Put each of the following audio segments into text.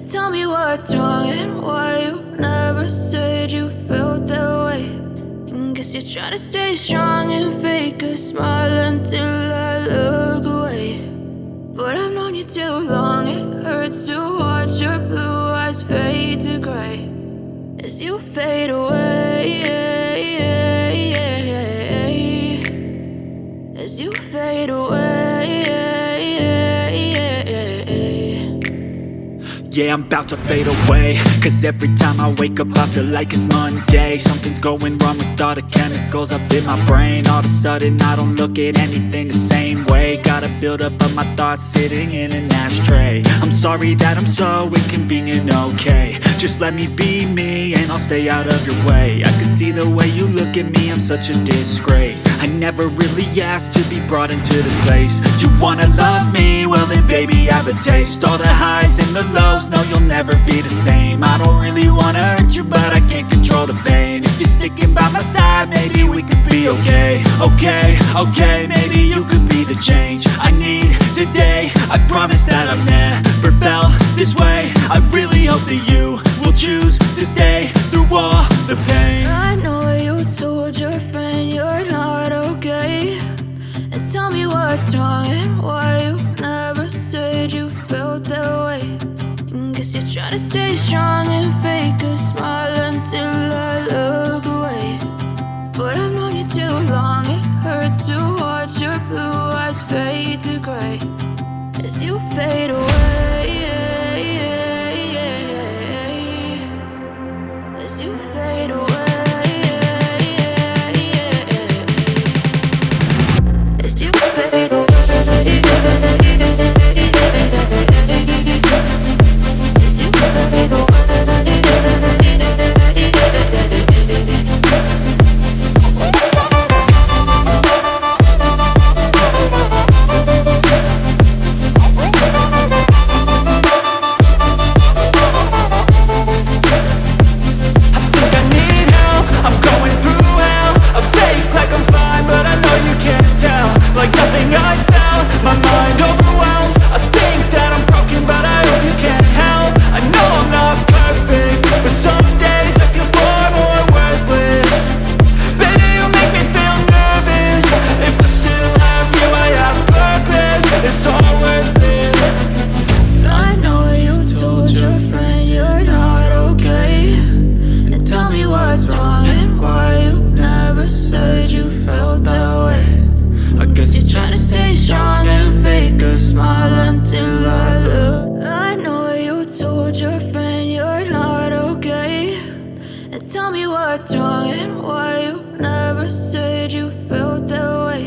Tell me what's wrong and why you never said you felt that way. And guess you're trying to stay strong and fake a smile until I look away. But I've known you too long, it hurts to watch your blue eyes fade to gray as you fade away, as you fade away. Yeah, I'm about to fade away, cause every time I wake up I feel like it's Monday. Something's going wrong with all the chemicals up in my brain. All of a sudden I don't look at anything the same way. Gotta build up of my thoughts sitting in an ashtray. I'm sorry that I'm so inconvenient, okay. Just let me be me and I'll stay out of your way. I can see the way you look at me, I'm such a disgrace. I never really asked to be brought into this place. You wanna love me? Well then baby have a taste. All the highs and the lows, no you'll never be the same. I don't really wanna hurt you but I can't control the pain. If you're sticking by my side maybe we could be okay. Okay, maybe you could be the change I need today. I promise that I've never felt this way. I really hope that you will choose to stay through all the pain. I know you told your friend you're not okay. And tell me what's wrong and why you never said you felt that way. And guess you're trying to stay strong and fake a smile until I look away. But I've known you too long, it hurts to watch your blue eyes fade to gray as you fade away, as you fade away. As you fade away. Like nothing I found, my mind overwhelms. I think that I'm broken, but I hope you can't help. I know I'm not perfect, but some days I feel far more worthless. Baby, you make me feel nervous. If I still have you, I have purpose. It's all worth it. I know you told your friend you're not okay. And tell me what's wrong and why you never said you felt that way. I guess you're trying to stay strong and fake a smile until I look. I know you told your friend you're not okay. And tell me what's wrong and why you never said you felt that way.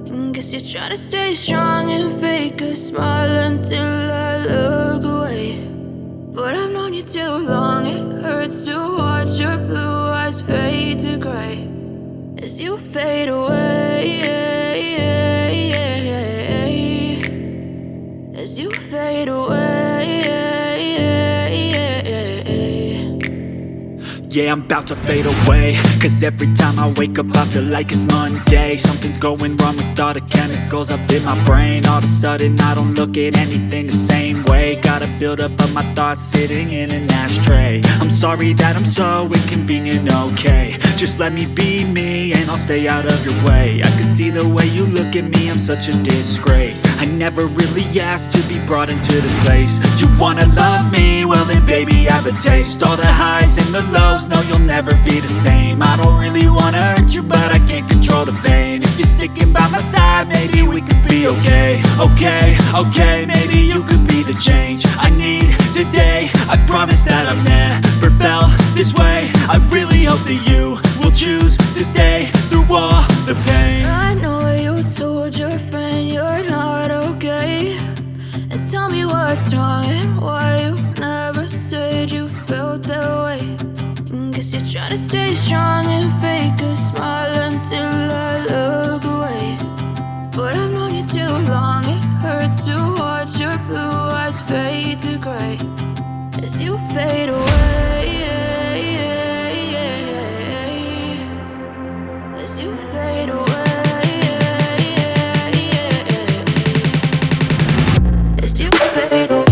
And guess you're trying to stay strong and fake a smile until I look away. But I've known you too long, it hurts to watch your blue eyes fade to gray as you fade away, as you fade away. Yeah, I'm about to fade away, cause every time I wake up I feel like it's Monday. Something's going wrong with all the chemicals up in my brain. All of a sudden I don't look at anything the same way. Gotta build up of my thoughts sitting in an ashtray. I'm sorry that I'm so inconvenient, okay. Just let me be me and I'll stay out of your way. I can see the way you look at me, I'm such a disgrace. I never really asked to be brought into this place. You wanna love me? Well then baby have a taste. All the highs and the lows, no you'll never be the same. I don't really wanna hurt you but I can't control the pain. If you're sticking by my side maybe we could be okay. Okay, maybe you could be the change I need today. I promise that I've never felt this way. I really hope that you will choose to stay through all the pain. I know you told your friend you're not okay. And tell me what's wrong and why you never said you felt that way. And guess you're trying to stay strong and fake a smile until I look away. But I've known you too long, it hurts to watch your blue eyes fade to gray as you fade away, as you fade away. As you fade away.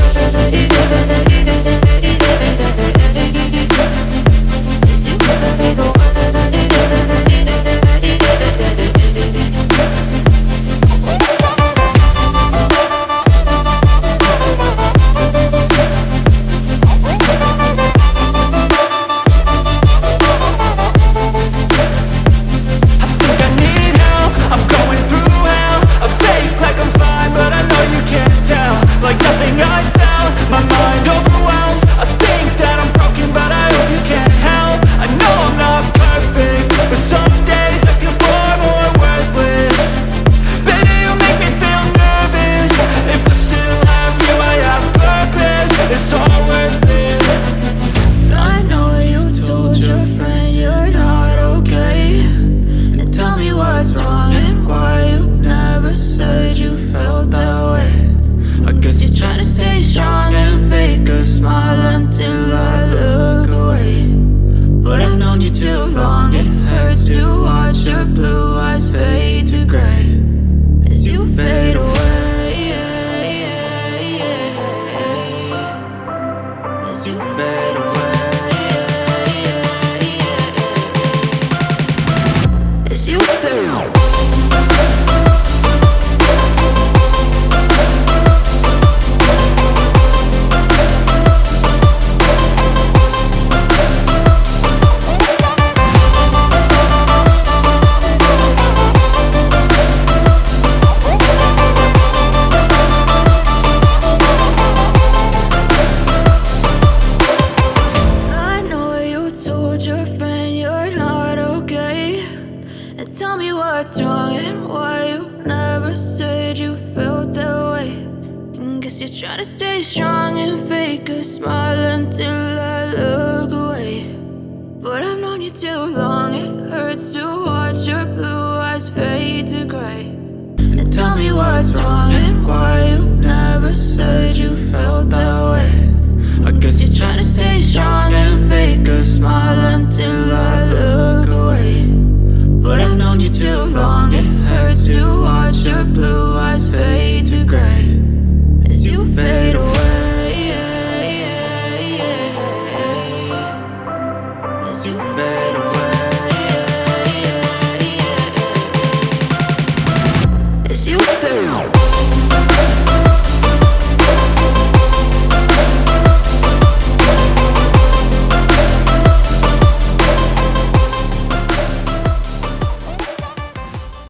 as you fade away. As you fade away. Tell me what's wrong and why you never said you felt that way. And guess you're trying to stay strong and fake a smile until I look away. But I've known you too long, it hurts to watch your blue eyes fade to gray. And tell me what's wrong and why you never said you felt that way. I guess you're trying to stay strong and fake a smile